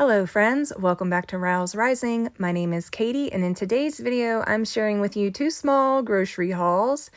Hello friends, welcome back to Rouse Rising. My name is Katie, and in today's video I'm sharing with you two small grocery hauls.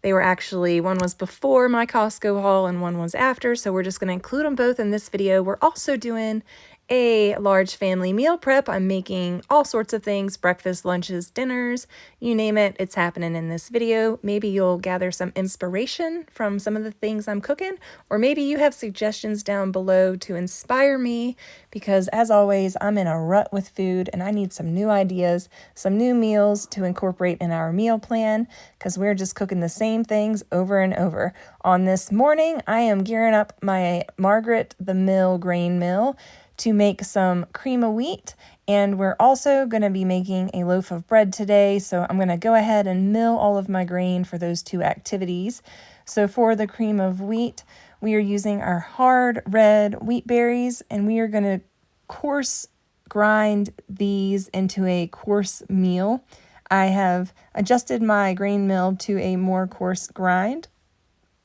They were actually, one was before my Costco haul and one was after, so we're just going to include them both in this video. We're also doing a large family meal prep. I'm making all sorts of things, breakfast, lunches, dinners, you name it, it's happening in this video. Maybe you'll gather some inspiration from some of the things I'm cooking, or maybe you have suggestions down below to inspire me, because as always, I'm in a rut with food and I need some new ideas, some new meals to incorporate in our meal plan, because we're just cooking the same things over and over. On this morning, I am gearing up my Margaret the Mill grain mill to make some cream of wheat, and we're also going to be making a loaf of bread today, so I'm going to go ahead and mill all of my grain for those two activities. So for the cream of wheat, we are using our hard red wheat berries, and we are going to coarse grind these into a coarse meal. I have adjusted my grain mill to a more coarse grind.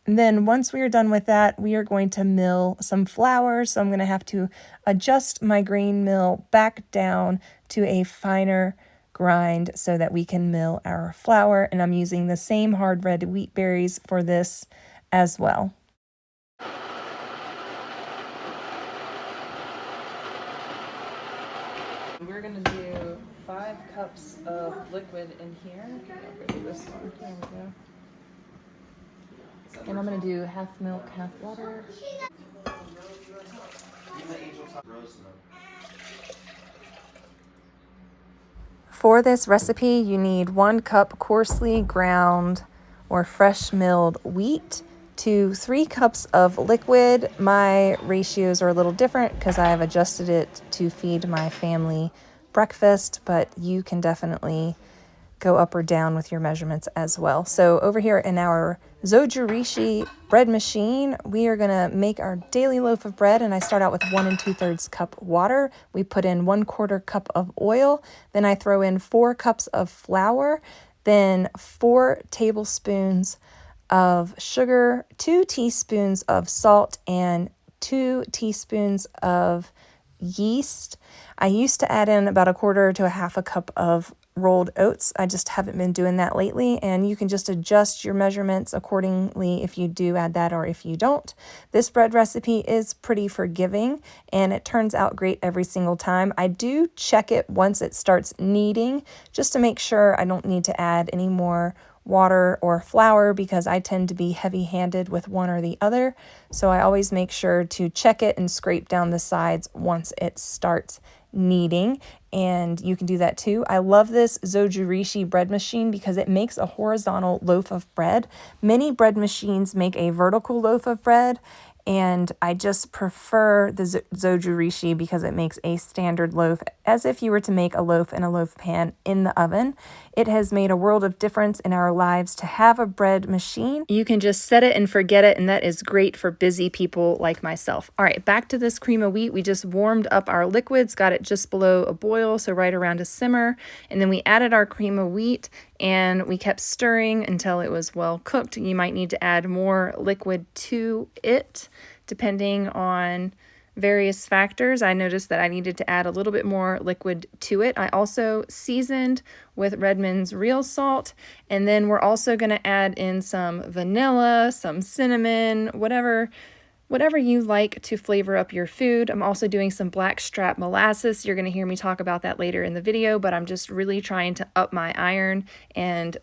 And then once we are done with that, we are going to mill some flour. So I'm going to have to adjust my grain mill back down to a finer grind so that we can mill our flour. And I'm using the same hard red wheat berries for this as well. We're going to do 5 cups of liquid in here. I'll go do this one. There we go. And I'm going to do half milk, half water. For this recipe, you need 1 cup coarsely ground or fresh milled wheat to 3 cups of liquid. My ratios are a little different because I have adjusted it to feed my family breakfast, but you can definitely go up or down with your measurements as well. So over here in our Zojurishi bread machine, we are gonna make our daily loaf of bread, and I start out with 1 2/3 cup water. We put in 1/4 cup of oil, then I throw in 4 cups of flour, then 4 tablespoons of sugar, 2 teaspoons of salt, and 2 teaspoons of yeast. I used to add in about 1/4 to 1/2 cup of rolled oats. I just haven't been doing that lately, and you can just adjust your measurements accordingly if you do add that or if you don't. This bread recipe is pretty forgiving and it turns out great every single time. I do check it once it starts kneading just to make sure I don't need to add any more water or flour, because I tend to be heavy-handed with one or the other. So I always make sure to check it and scrape down the sides once it starts kneading, and you can do that too. I love this Zojurishi bread machine because it makes a horizontal loaf of bread. Many bread machines make a vertical loaf of bread, and I just prefer the Zojurishi because it makes a standard loaf, as if you were to make a loaf in a loaf pan in the oven. It has made a world of difference in our lives to have a bread machine. You can just set it and forget it, and that is great for busy people like myself. All right, back to this cream of wheat. We just warmed up our liquids, got it just below a boil, so right around a simmer, and then we added our cream of wheat, and we kept stirring until it was well cooked. You might need to add more liquid to it, depending on various factors. I noticed that I needed to add a little bit more liquid to it. I also seasoned with Redmond's real salt, and then we're also going to add in some vanilla, some cinnamon, whatever you like to flavor up your food. I'm also doing some blackstrap molasses. You're going to hear me talk about that later in the video, but I'm just really trying to up my iron, and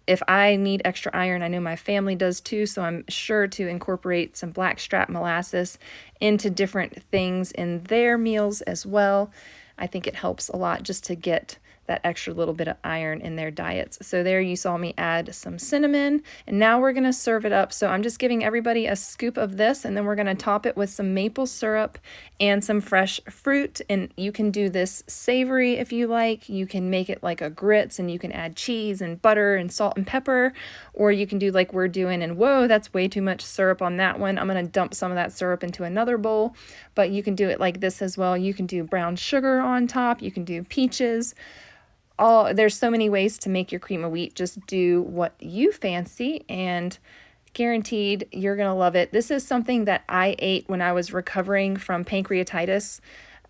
if I need extra iron, I know my family does too, so I'm sure to incorporate some blackstrap molasses into different things in their meals as well. I think it helps a lot just to get that extra little bit of iron in their diets. So there you saw me add some cinnamon, and now we're gonna serve it up. So I'm just giving everybody a scoop of this, and then we're gonna top it with some maple syrup and some fresh fruit. And you can do this savory if you like. You can make it like a grits, and you can add cheese and butter and salt and pepper, or you can do like we're doing, and whoa, that's way too much syrup on that one. I'm gonna dump some of that syrup into another bowl, but you can do it like this as well. You can do brown sugar on top, you can do peaches. There's so many ways to make your cream of wheat. Just do what you fancy, and guaranteed you're gonna love it. This is something that I ate when I was recovering from pancreatitis.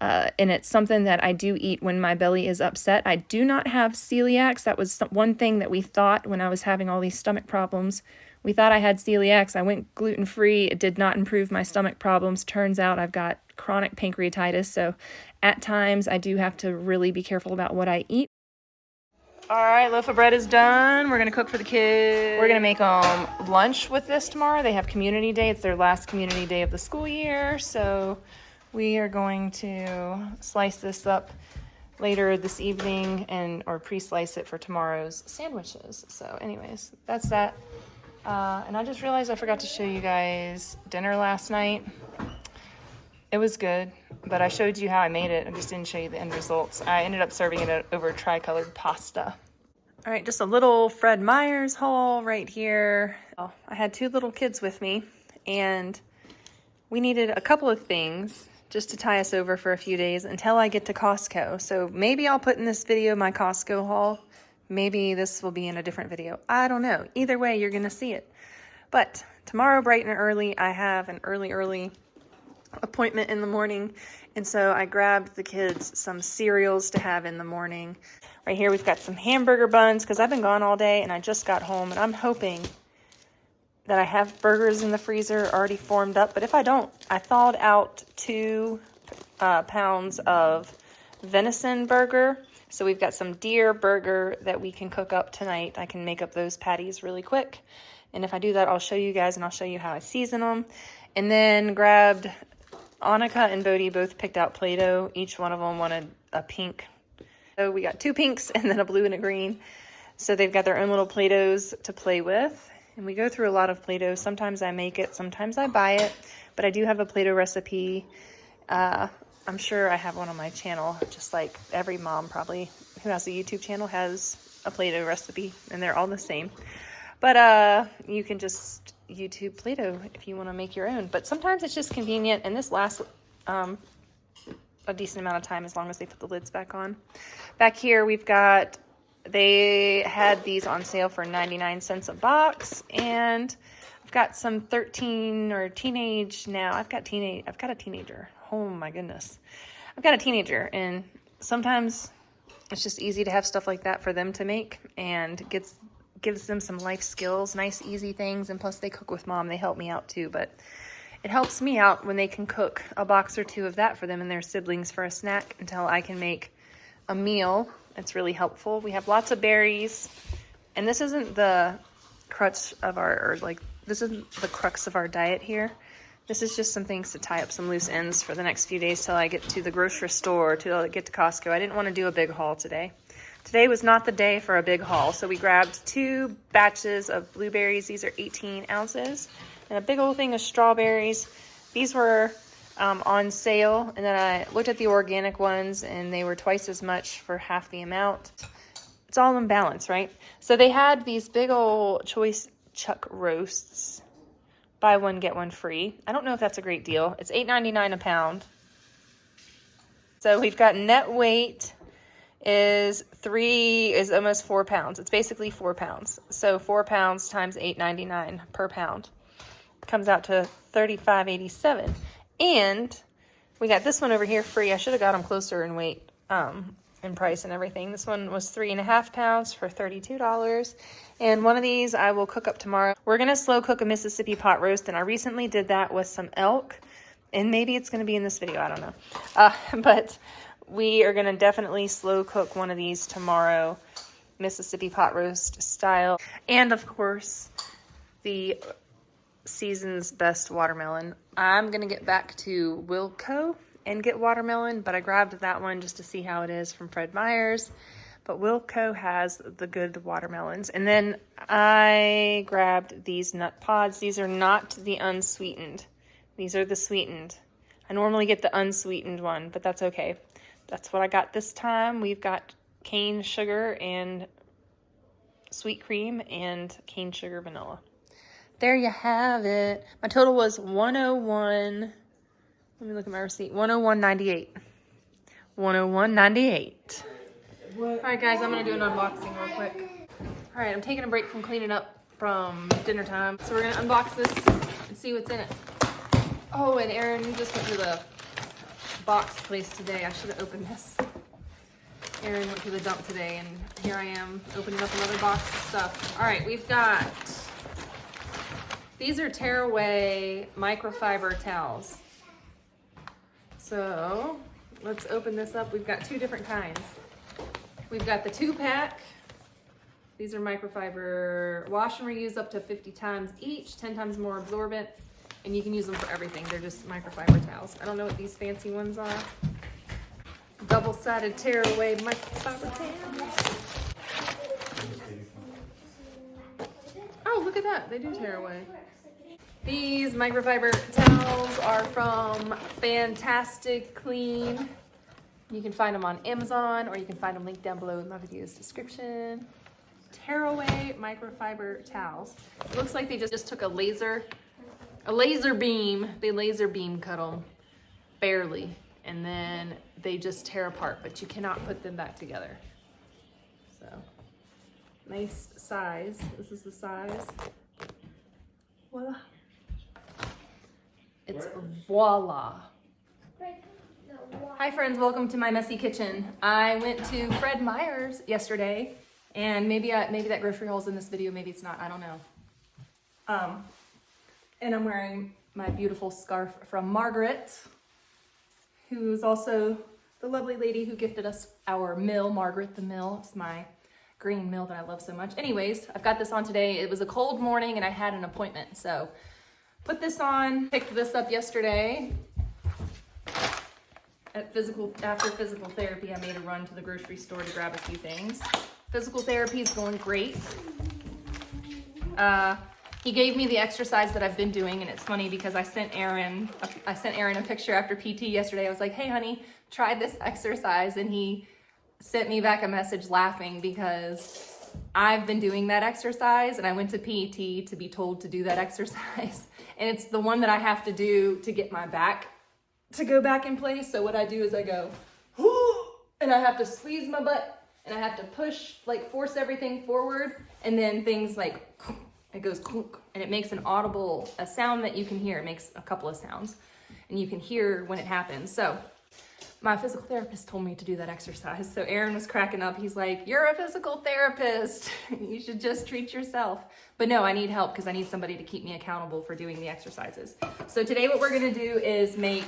And it's something that I do eat when my belly is upset. I do not have celiacs. That was one thing that we thought when I was having all these stomach problems. We thought I had celiacs. I went gluten-free. It did not improve my stomach problems. Turns out I've got chronic pancreatitis, so at times I do have to really be careful about what I eat. All right, loaf of bread is done. We're going to cook for the kids. We're going to make them lunch with this tomorrow. They have community day. It's their last community day of the school year. So we are going to slice this up later this evening or pre-slice it for tomorrow's sandwiches. So anyways, that's that. And I just realized I forgot to show you guys dinner last night. It was good, but I showed you how I made it. I just didn't show you the end results. I ended up serving it over tricolored pasta. All right, just a little Fred Meyer's haul right here. I had 2 little kids with me, and we needed a couple of things just to tie us over for a few days until I get to Costco. So maybe I'll put in this video my Costco haul. Maybe this will be in a different video. I don't know. Either way, you're going to see it. But tomorrow, bright and early, I have an early appointment in the morning, and so I grabbed the kids some cereals to have in the morning. Right here we've got some hamburger buns because I've been gone all day and I just got home, and I'm hoping that I have burgers in the freezer already formed up, but if I don't, I thawed out 2 pounds of venison burger. So we've got some deer burger that we can cook up tonight. I can make up those patties really quick, and if I do that, I'll show you guys and I'll show you how I season them. And then grabbed Annika and Bodhi both picked out Play-Doh. Each one of them wanted a pink. So we got 2 pinks and then a blue and a green. So they've got their own little Play-Dohs to play with. And we go through a lot of Play-Doh. Sometimes I make it, sometimes I buy it. But I do have a Play-Doh recipe. I'm sure I have one on my channel, just like every mom probably who has a YouTube channel has a Play-Doh recipe. And they're all the same. But you can just YouTube Play-Doh if you want to make your own, but sometimes it's just convenient, and this lasts a decent amount of time as long as they put the lids back on. Back here we've got, they had these on sale for 99 cents a box, and I've got some 13 or teenage now. I've got a teenager. Oh my goodness. I've got a teenager, and sometimes it's just easy to have stuff like that for them to make, and gives them some life skills, nice easy things, and plus they cook with mom. They help me out too, but it helps me out when they can cook a box or 2 of that for them and their siblings for a snack until I can make a meal. It's really helpful. We have lots of berries, and this isn't the crux of this isn't the crux of our diet here. This is just some things to tie up some loose ends for the next few days till I get to the grocery store, till I get to Costco. I didn't want to do a big haul today. Today was not the day for a big haul, so we grabbed 2 batches of blueberries. These are 18 ounces, and a big old thing of strawberries. These were on sale, and then I looked at the organic ones, and they were twice as much for half the amount. It's all in balance, right? So they had these big old choice chuck roasts. Buy one, get one free. I don't know if that's a great deal. It's $8.99 a pound. So we've got net weight is almost 4 pounds. It's basically 4 pounds. So 4 pounds times $8.99 per pound comes out to $35.87. And we got this one over here free. I should have got them closer in weight, in price and everything. This one was 3.5 pounds for $32. And one of these I will cook up tomorrow. We're gonna slow cook a Mississippi pot roast, and I recently did that with some elk, and maybe it's gonna be in this video, I don't know. But we are gonna definitely slow cook one of these tomorrow, Mississippi pot roast style. And of course, the season's best watermelon. I'm gonna get back to Wilco and get watermelon, but I grabbed that one just to see how it is from Fred Meyer's. But Wilco has the good watermelons. And then I grabbed these nut pods. These are not the unsweetened. These are the sweetened. I normally get the unsweetened one, but that's okay. That's what I got this time. We've got cane sugar and sweet cream and cane sugar vanilla. There you have it. My total was 101. Let me look at my receipt. 101.98. 101.98. All right, guys, I'm gonna do an unboxing real quick. All right, I'm taking a break from cleaning up from dinner time, so we're gonna unbox this and see what's in it. Oh, and Aaron just went to the box placed today. I should have opened this. Erin went to the dump today, and here I am opening up another box of stuff. All right, we've got, these are tearaway microfiber towels. So let's open this up. We've got two different kinds. We've got the 2-pack. These are microfiber, wash and reuse up to 50 times each, 10 times more absorbent, and you can use them for everything. They're just microfiber towels. I don't know what these fancy ones are. Double-sided tearaway microfiber towels. Oh, look at that. They do tear away. These microfiber towels are from Fantastic Clean. You can find them on Amazon, or you can find them linked down below in my video's description. Tearaway microfiber towels. It looks like they just took a laser beam. They laser beam cut them, barely. And then they just tear apart, but you cannot put them back together. So, nice size. This is the size. Voila. It's voila. Hi friends, welcome to my messy kitchen. I went to Fred Meyer's yesterday, and maybe that grocery haul's in this video, maybe it's not, I don't know. And I'm wearing my beautiful scarf from Margaret, who's also the lovely lady who gifted us our mill, Margaret the Mill. It's my green mill that I love so much. Anyways, I've got this on today. It was a cold morning and I had an appointment, so put this on, picked this up yesterday. After physical therapy, I made a run to the grocery store to grab a few things. Physical therapy is going great. He gave me the exercise that I've been doing, and it's funny because I sent Erin a picture after PT yesterday. I was like, hey honey, try this exercise, and he sent me back a message laughing because I've been doing that exercise, and I went to PT to be told to do that exercise, and it's the one that I have to do to get my back to go back in place. So what I do is I go, and I have to squeeze my butt, and I have to push, like force everything forward, and then things like, it goes clunk, and it makes a sound that you can hear. It makes a couple of sounds, and you can hear when it happens. So my physical therapist told me to do that exercise. So Erin was cracking up. He's like, you're a physical therapist. You should just treat yourself. But no, I need help because I need somebody to keep me accountable for doing the exercises. So today what we're gonna do is make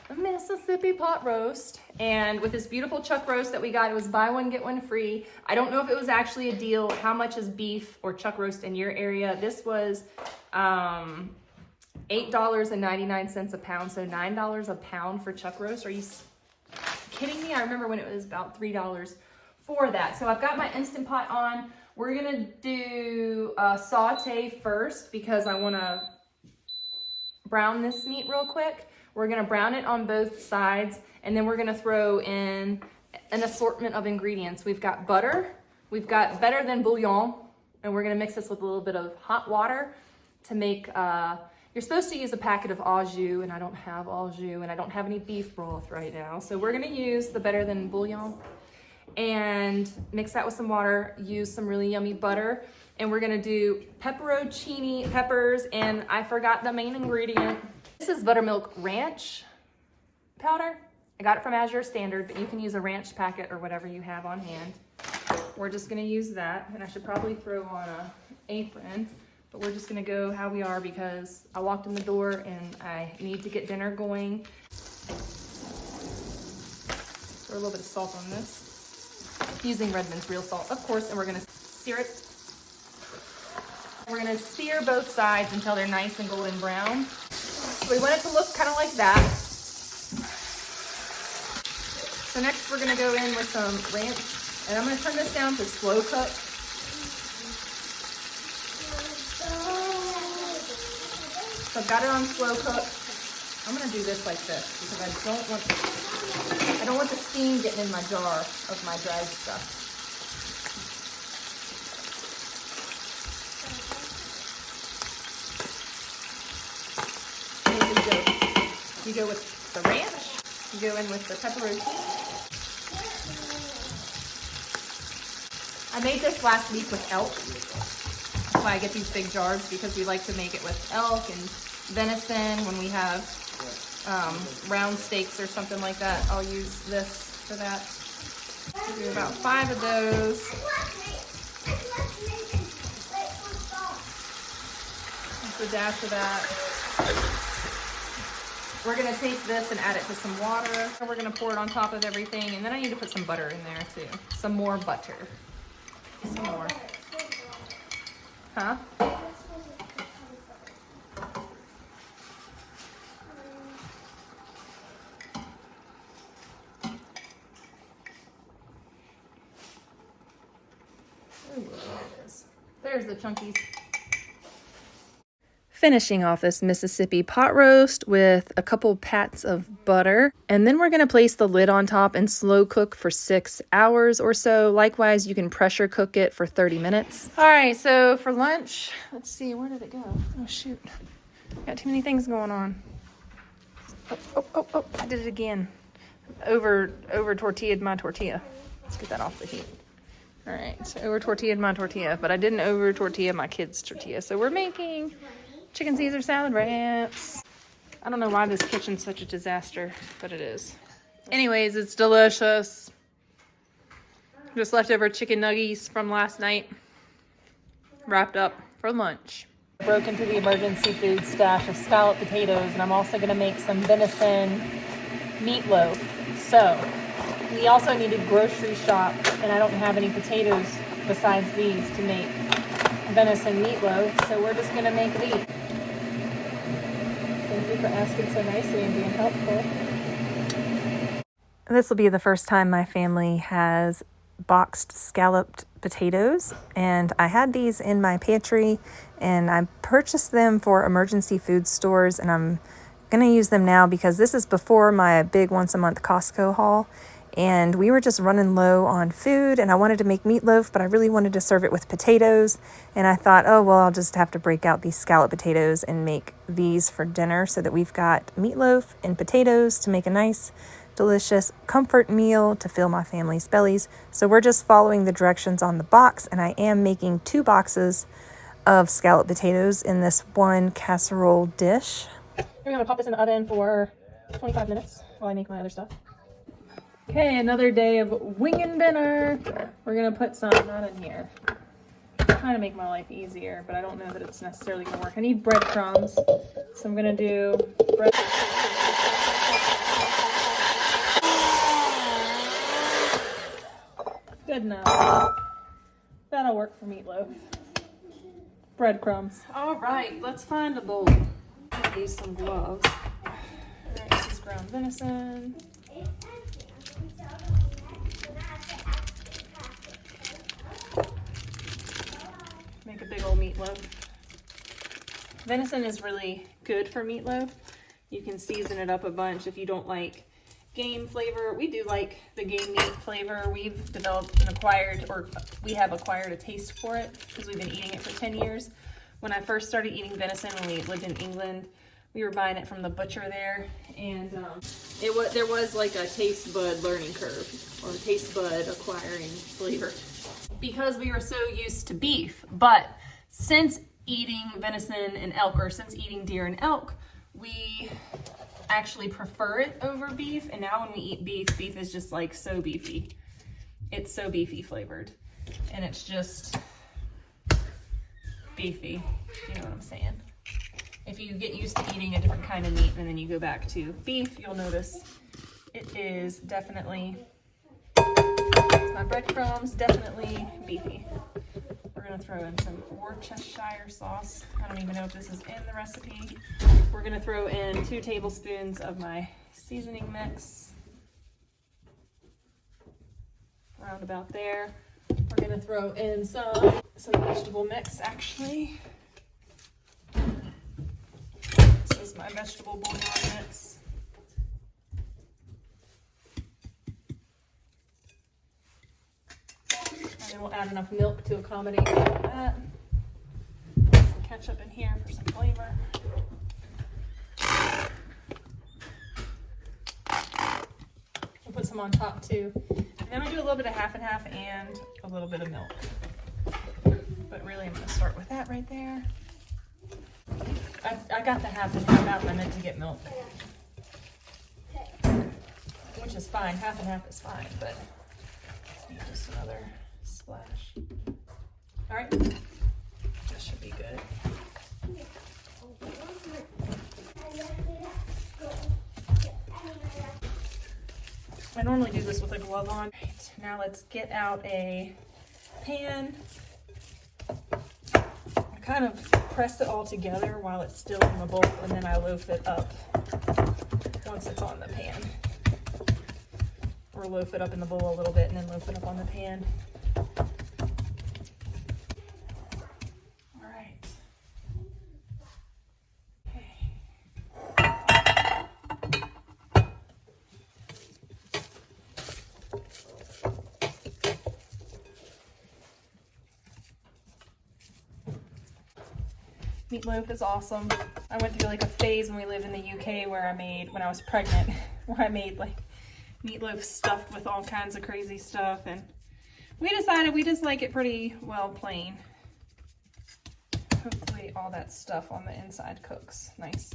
a Mississippi pot roast. And with this beautiful chuck roast that we got, it was buy one, get one free. I don't know if it was actually a deal. How much is beef or chuck roast in your area? This was $8.99 a pound, so $9 a pound for chuck roast. Are you kidding me? I remember when it was about $3 for that. So I've got my Instant Pot on. We're gonna do saute first because I wanna brown this meat real quick. We're gonna brown it on both sides, and then we're gonna throw in an assortment of ingredients. We've got butter, we've got better than bouillon, and we're gonna mix this with a little bit of hot water to make, you're supposed to use a packet of au jus, and I don't have au jus, and I don't have any beef broth right now. So we're gonna use the better than bouillon and mix that with some water, use some really yummy butter, and we're gonna do pepperoncini peppers, and I forgot the main ingredient. This is buttermilk ranch powder. I got it from Azure Standard, but you can use a ranch packet or whatever you have on hand. We're just gonna use that, and I should probably throw on an apron, but we're just gonna go how we are because I walked in the door and I need to get dinner going. Throw a little bit of salt on this. Using Redmond's real salt, of course, and we're gonna sear it. We're gonna sear both sides until they're nice and golden brown. So we want it to look kind of like that. So next we're gonna go in with some ranch, and I'm gonna turn this down to slow cook. So I've got it on slow cook. I'm gonna do this like this because I don't want the steam getting in my jar of my dried stuff. You go with the ranch, you go in with the pepperoni. I made this last week with elk. That's why I get these big jars, because we like to make it with elk and venison when we have round steaks or something like that. I'll use this for that. Do about 5 of those. Just a dash of that. We're gonna take this and add it to some water. We're gonna pour it on top of everything, and then I need to put some butter in there too. Some more butter. Some more. Huh? Ooh, there it is. There's the chunkies. Finishing off this Mississippi pot roast with a couple pats of butter. And then we're going to place the lid on top and slow cook for 6 hours or so. Likewise, you can pressure cook it for 30 minutes. All right, so for lunch, let's see, where did it go? Oh, shoot. Got too many things going on. Oh, I did it again. Over tortilla'd my tortilla. Let's get that off the heat. All right, so over tortilla'd my tortilla, but I didn't over tortilla my kids' tortilla. So we're making chicken Caesar salad wraps. I don't know why this kitchen's such a disaster, but it is. Anyways, it's delicious. Just leftover chicken nuggies from last night. Wrapped up for lunch. Broke into the emergency food stash of scalloped potatoes, and I'm also gonna make some venison meatloaf. So, we also need to grocery shop, and I don't have any potatoes besides these to make venison meatloaf, so we're just gonna make these. Thank you for asking so nicely and being helpful. This will be the first time my family has boxed scalloped potatoes, and I had these in my pantry, and I purchased them for emergency food stores, and I'm gonna use them now because this is before my big once-a-month Costco haul. And we were just running low on food, and I wanted to make meatloaf, but I really wanted to serve it with potatoes. And I thought, oh, well, I'll just have to break out these scalloped potatoes and make these for dinner so that we've got meatloaf and potatoes to make a nice, delicious comfort meal to fill my family's bellies. So we're just following the directions on the box, and I am making 2 boxes of scalloped potatoes in this one casserole dish. We're gonna pop this in the oven for 25 minutes while I make my other stuff. Okay, another day of winging dinner. We're gonna put some not in here. Trying to make my life easier, but I don't know that it's necessarily gonna work. I need breadcrumbs, so I'm gonna do bread. Good enough. That'll work for meatloaf. Breadcrumbs. All right, let's find a bowl. I'll use some gloves. All right, this is ground venison. Make a big old meatloaf. Venison is really good for meatloaf. You can season it up a bunch if you don't like game flavor. We do like the game meat flavor. We've developed and acquired, or we have acquired a taste for it because we've been eating it for 10 years. When I first started eating venison when we lived in England, we were buying it from the butcher there, and there was like a taste bud learning curve, or taste bud acquiring flavor, because we were so used to beef. But since eating venison and elk, or since eating deer and elk, we actually prefer it over beef. And now when we eat beef, beef is just like so beefy. It's so beefy flavored, and it's just beefy. You know what I'm saying? If you get used to eating a different kind of meat and then you go back to beef, you'll notice it is definitely, it's my breadcrumbs, definitely beefy. We're gonna throw in some Worcestershire sauce. I don't even know if this is in the recipe. We're gonna throw in 2 tablespoons of my seasoning mix. Around about there. We're gonna throw in some vegetable mix, actually. This is my vegetable bouillon mix. And then we'll add enough milk to accommodate that. Some ketchup in here for some flavor. We'll put some on top too. And then I do a little bit of half and half and a little bit of milk. But really I'm gonna start with that right there. I got the half and half out and I meant to get milk. which is fine. Half and half is fine, but just another splash. All right, that should be good. I normally do this with a glove on. Right, now let's get out a pan. I kind of press it all together while it's still in the bowl, and then I loaf it up once it's on the pan. Or loaf it up in the bowl a little bit and then loaf it up on the pan. All right. Okay. Meatloaf is awesome. I went through like a phase when we lived in the UK where when I was pregnant, where I made like meatloaf stuffed with all kinds of crazy stuff, and we decided we just like it pretty well plain. Hopefully all that stuff on the inside cooks nice.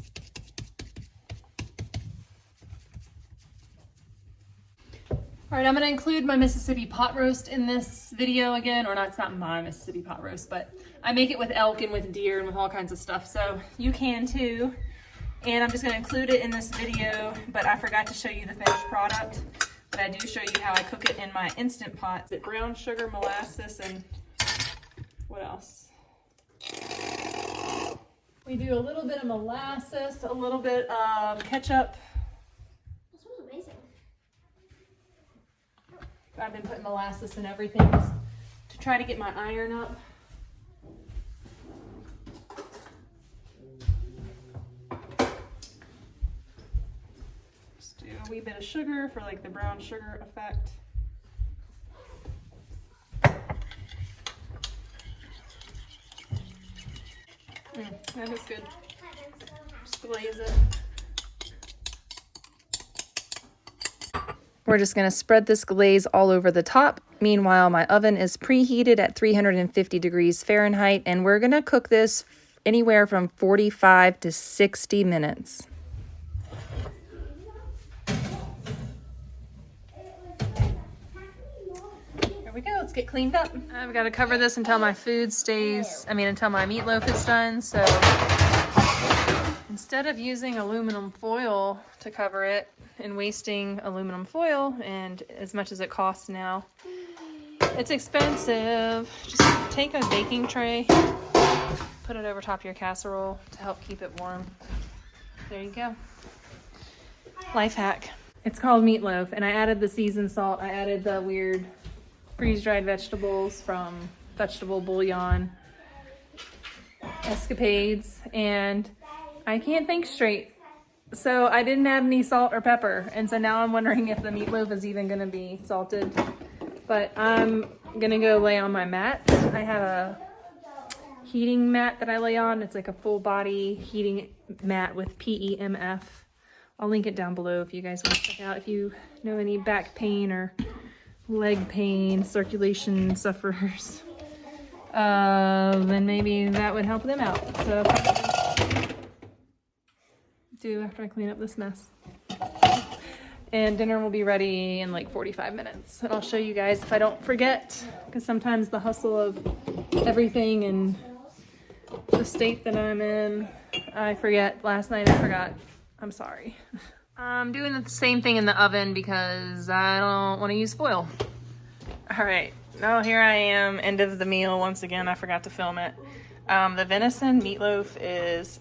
All right, I'm gonna include my Mississippi pot roast in this video again, or not, it's not my Mississippi pot roast, but I make it with elk and with deer and with all kinds of stuff, so you can too. And I'm just gonna include it in this video, but I forgot to show you the finished product. But I do show you how I cook it in my Instant Pot. It's brown sugar, molasses, and what else? We do a little bit of molasses, a little bit of ketchup. This was amazing. I've been putting molasses in everything just to try to get my iron up. Just do a wee bit of sugar for like the brown sugar effect. That is good. Just glaze it. We're just going to spread this glaze all over the top. Meanwhile, my oven is preheated at 350 degrees Fahrenheit, and we're going to cook this anywhere from 45 to 60 minutes. Here we go. Let's get cleaned up. I've got to cover this until my until my meatloaf is done. So instead of using aluminum foil to cover it and wasting aluminum foil, and as much as it costs now, it's expensive. Just take a baking tray, put it over top of your casserole to help keep it warm. There you go. Life hack. It's called meatloaf, and I added the seasoned salt. I added the weird freeze-dried vegetables from Vegetable Bouillon Escapades, and I can't think straight. So I didn't add any salt or pepper, and so now I'm wondering if the meatloaf is even gonna be salted. But I'm gonna go lay on my mat. I have a heating mat that I lay on. It's like a full body heating mat with PEMF. I'll link it down below if you guys want to check it out. If you know any back pain or leg pain, circulation sufferers, then maybe that would help them out. So do after I clean up this mess. And dinner will be ready in like 45 minutes. And I'll show you guys if I don't forget, because sometimes the hustle of everything and the state that I'm in, I forget. Last night I forgot. I'm sorry. I'm doing the same thing in the oven because I don't want to use foil. All right, now here I am, end of the meal. Once again, I forgot to film it. The venison meatloaf is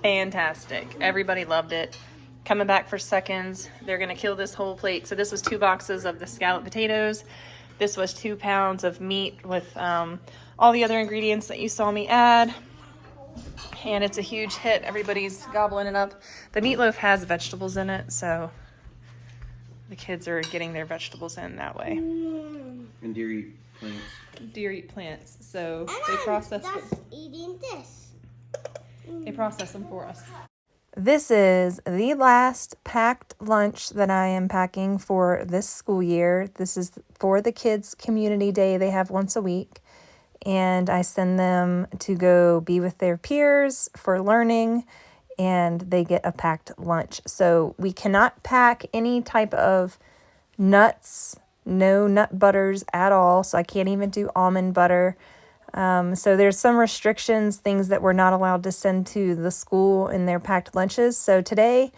fantastic. Everybody loved it. Coming back for seconds. They're gonna kill this whole plate. So this was 2 boxes of the scalloped potatoes. This was 2 pounds of meat with all the other ingredients that you saw me add. And it's a huge hit. Everybody's gobbling it up. The meatloaf has vegetables in it, so the kids are getting their vegetables in that way. And deer eat plants. Deer eat plants, so they process eating this. They process them for us. This is the last packed lunch that I am packing for this school year. This is for the kids' community day they have once a week. And I send them to go be with their peers for learning. and they get a packed lunch. So we cannot pack any type of nuts, no nut butters at all. So I can't even do almond butter. So there's some restrictions, things that we're not allowed to send to the school in their packed lunches. So today,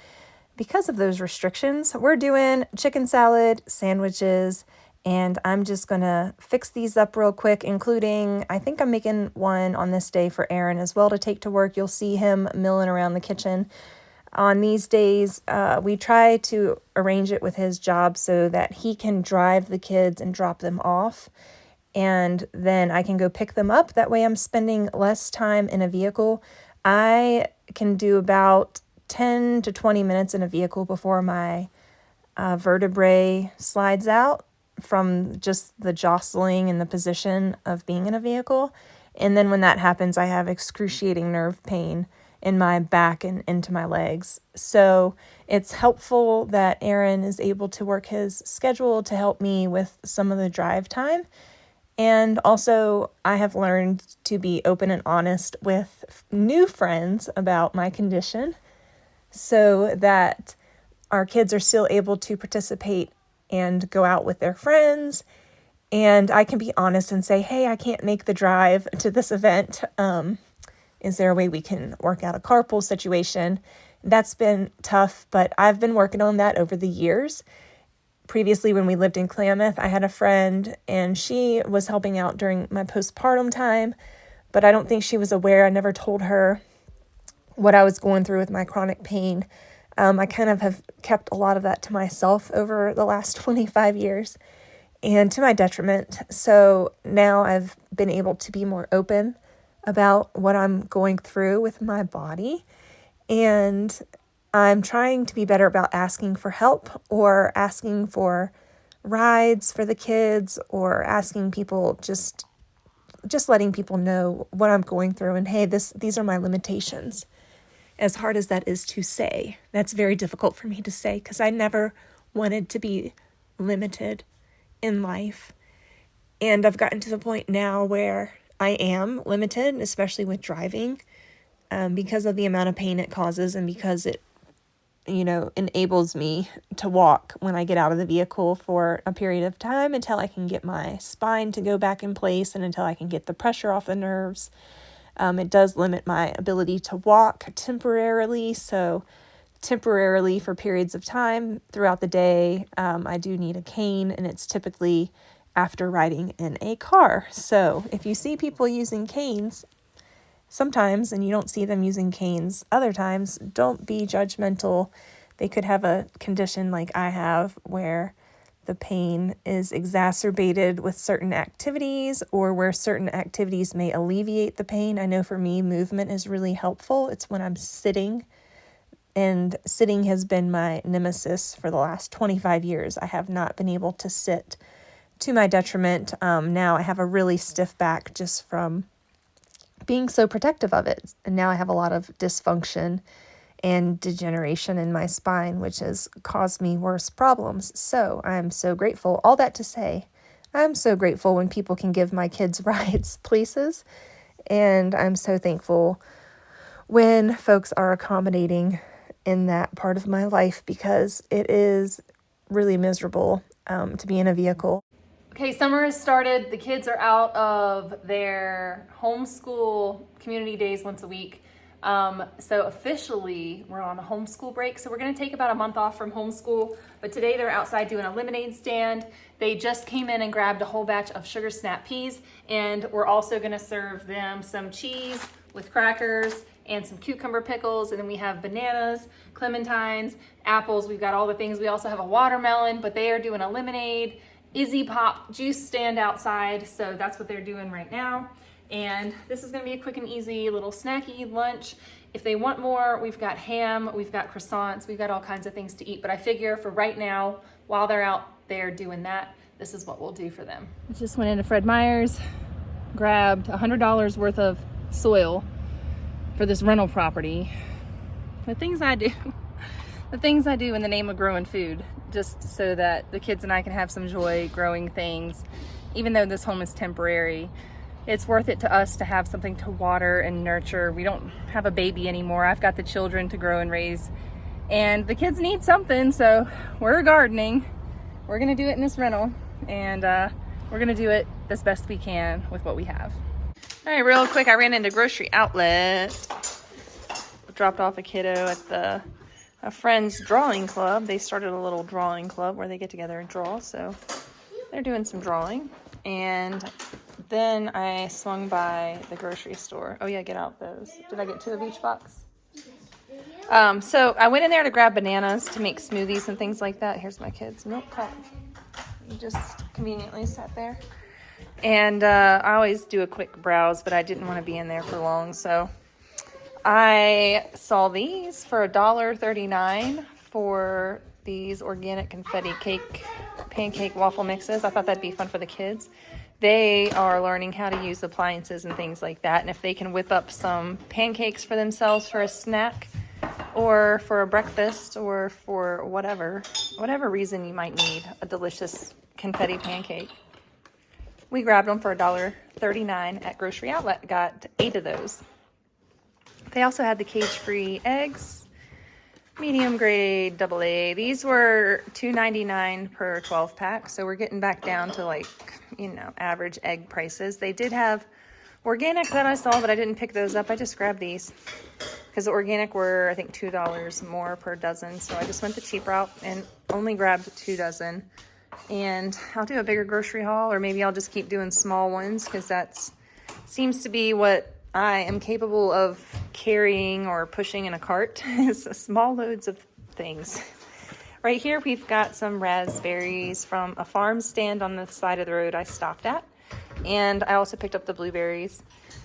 because of those restrictions, we're doing chicken salad, sandwiches, and I'm just gonna fix these up real quick, including, I think I'm making one on this day for Aaron as well to take to work. You'll see him milling around the kitchen. On these days, we try to arrange it with his job so that he can drive the kids and drop them off. And then I can go pick them up. That way I'm spending less time in a vehicle. I can do about 10 to 20 minutes in a vehicle before my vertebrae slides out from just the jostling and the position of being in a vehicle. And then when that happens, I have excruciating nerve pain in my back and into my legs. So it's helpful that Aaron is able to work his schedule to help me with some of the drive time. And also, I have learned to be open and honest with new friends about my condition so that our kids are still able to participate and go out with their friends. And I can be honest and say, hey, I can't make the drive to this event. Is there a way we can work out a carpool situation? That's been tough, but I've been working on that over the years. Previously, when we lived in Klamath, I had a friend and she was helping out during my postpartum time, but I don't think she was aware. I never told her what I was going through with my chronic pain. I kind of have kept a lot of that to myself over the last 25 years and to my detriment. So now I've been able to be more open about what I'm going through with my body. And I'm trying to be better about asking for help or asking for rides for the kids or asking people, just letting people know what I'm going through and, hey, these are my limitations. As hard as that is to say, that's very difficult for me to say because I never wanted to be limited in life. And I've gotten to the point now where I am limited, especially with driving, because of the amount of pain it causes and because it enables me to walk when I get out of the vehicle for a period of time until I can get my spine to go back in place and until I can get the pressure off the nerves. It does limit my ability to walk temporarily. So temporarily for periods of time throughout the day, I do need a cane, and it's typically after riding in a car. So if you see people using canes sometimes and you don't see them using canes other times, don't be judgmental. They could have a condition like I have where the pain is exacerbated with certain activities or where certain activities may alleviate the pain. I know for me, movement is really helpful. It's when I'm sitting, and sitting has been my nemesis for the last 25 years. I have not been able to sit to my detriment. Now I have a really stiff back just from being so protective of it. And now I have a lot of dysfunction and degeneration in my spine, which has caused me worse problems. So I'm so grateful. All that to say, I'm so grateful when people can give my kids rides places. And I'm so thankful when folks are accommodating in that part of my life because it is really miserable to be in a vehicle. Okay, summer has started. The kids are out of their homeschool community days once a week. So officially we're on a homeschool break. So we're going to take about a month off from homeschool, but today they're outside doing a lemonade stand. They just came in and grabbed a whole batch of sugar snap peas, and we're also going to serve them some cheese with crackers and some cucumber pickles. And then we have bananas, clementines, apples. We've got all the things. We also have a watermelon, but they are doing a lemonade, Izzy Pop juice stand outside. So that's what they're doing right now. And this is gonna be a quick and easy little snacky lunch. If they want more, we've got ham, we've got croissants, we've got all kinds of things to eat. But I figure for right now, while they're out there doing that, this is what we'll do for them. I just went into Fred Meyer's, grabbed $100 worth of soil for this rental property. The things I do in the name of growing food, just so that the kids and I can have some joy growing things. Even though this home is temporary, it's worth it to us to have something to water and nurture. We don't have a baby anymore. I've got the children to grow and raise, and the kids need something, so we're gardening. We're gonna do it in this rental, and we're gonna do it as best we can with what we have. All right, real quick, I ran into Grocery Outlet. Dropped off a kiddo at a friend's drawing club. They started a little drawing club where they get together and draw, so they're doing some drawing. And then I swung by the grocery store. Oh yeah, get out those. Did I get 2 of each box? So I went in there to grab bananas to make smoothies and things like that. Here's my kids' milk cup. You just conveniently sat there. And I always do a quick browse, but I didn't want to be in there for long, so I saw these for $1.39 for these organic confetti pancake waffle mixes. I thought that'd be fun for the kids. They are learning how to use appliances and things like that. And if they can whip up some pancakes for themselves for a snack or for a breakfast or for whatever reason you might need a delicious confetti pancake. We grabbed them for $1.39 at Grocery Outlet. Got 8 of those. They also had the cage-free eggs, medium grade, AA. These were $2.99 per 12 pack, so we're getting back down to, like, you know, average egg prices. They did have organic that I saw, but I didn't pick those up. I just grabbed these because the organic were, I think, $2 more per dozen, so I just went the cheap route and only grabbed 2 dozen. And I'll do a bigger grocery haul, or maybe I'll just keep doing small ones because that seems to be what I am capable of carrying or pushing in a cart. Is small loads of things. Right here we've got some raspberries from a farm stand on the side of the road I stopped at. And I also picked up the blueberries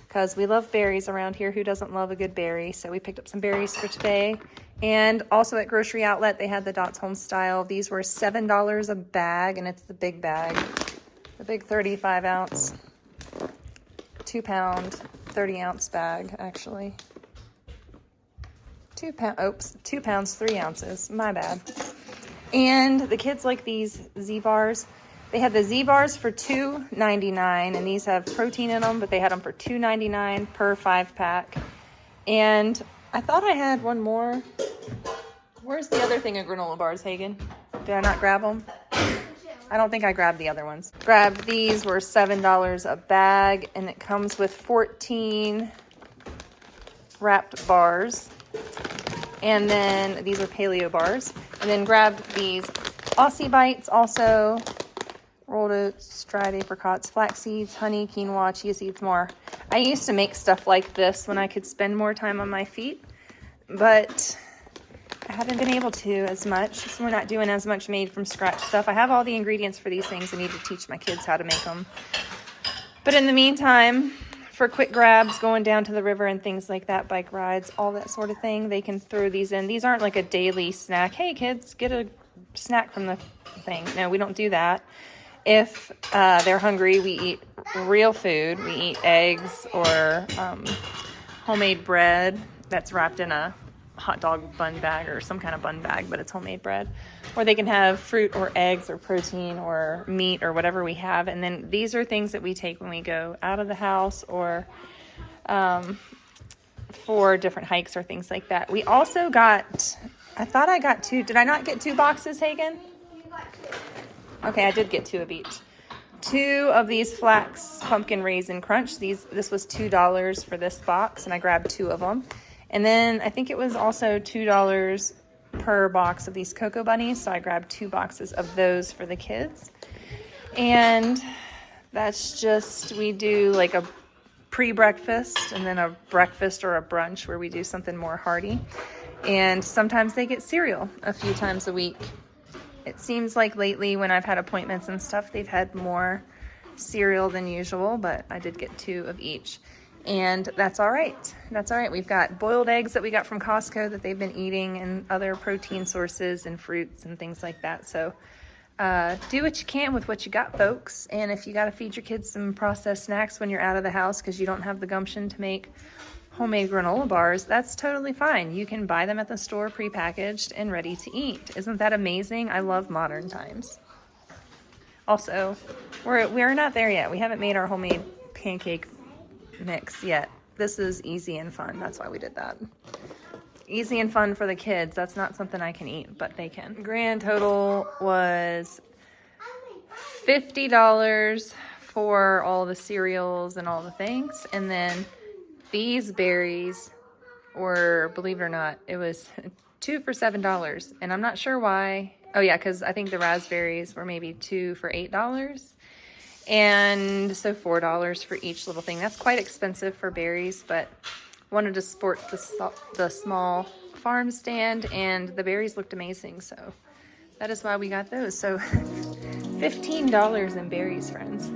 because we love berries around here. Who doesn't love a good berry? So we picked up some berries for today. And also at Grocery Outlet, they had the Dots Home Style. These were $7 a bag, and it's the big bag. The big 35 ounce, 2 pound, 30 ounce bag, actually. 2 pounds, 3 ounces. My bad. And the kids like these Z-bars. They had the Z-bars for $2.99, and these have protein in them, but they had them for $2.99 per 5 pack. And I thought I had one more. Where's the other thing of granola bars, Hagen? Did I not grab them? I don't think I grabbed the other ones. Grabbed these, were $7 a bag, and it comes with 14 wrapped bars. And then these are paleo bars. And then grabbed these Aussie Bites, also rolled oats, dried apricots, flax seeds, honey, quinoa, chia seeds, more. I used to make stuff like this when I could spend more time on my feet, but I haven't been able to as much, so we're not doing as much made from scratch stuff. I have all the ingredients for these things. I need to teach my kids how to make them. But in the meantime, for quick grabs, going down to the river and things like that, bike rides, all that sort of thing, they can throw these in. These aren't like a daily snack. Hey kids, get a snack from the thing. No, we don't do that. If they're hungry, we eat real food. We eat eggs or homemade bread that's wrapped in a hot dog bun bag or some kind of bun bag, but it's homemade bread. Or they can have fruit or eggs or protein or meat or whatever we have. And then these are things that we take when we go out of the house or for different hikes or things like that. We also got, I thought I got 2. Did I not get 2 boxes, Hagen? Okay, I did get 2 of each. 2 of these flax pumpkin raisin crunch. This was $2 for this box, and I grabbed 2 of them. And then I think it was also $2 per box of these cocoa bunnies, so I grabbed 2 boxes of those for the kids. And that's just, we do like a pre-breakfast and then a breakfast or a brunch where we do something more hearty. And sometimes they get cereal a few times a week. It seems like lately when I've had appointments and stuff, they've had more cereal than usual, but I did get 2 of each. And that's all right. That's all right. We've got boiled eggs that we got from Costco that they've been eating and other protein sources and fruits and things like that. So do what you can with what you got, folks. And if you got to feed your kids some processed snacks when you're out of the house because you don't have the gumption to make homemade granola bars, that's totally fine. You can buy them at the store prepackaged and ready to eat. Isn't that amazing? I love modern times. Also, we're not there yet. We haven't made our homemade pancake mix yet. This is easy and fun. That's why we did that. Easy and fun for the kids. That's not something I can eat, but they can. Grand total was $50 for all the cereals and all the things. And then these berries were, believe it or not, it was 2 for $7. And I'm not sure why. Oh yeah, because I think the raspberries were maybe 2 for $8. And so $4 for each little thing. That's quite expensive for berries, but wanted to support the small farm stand, and the berries looked amazing, so that is why we got those. So $15 in berries, friends.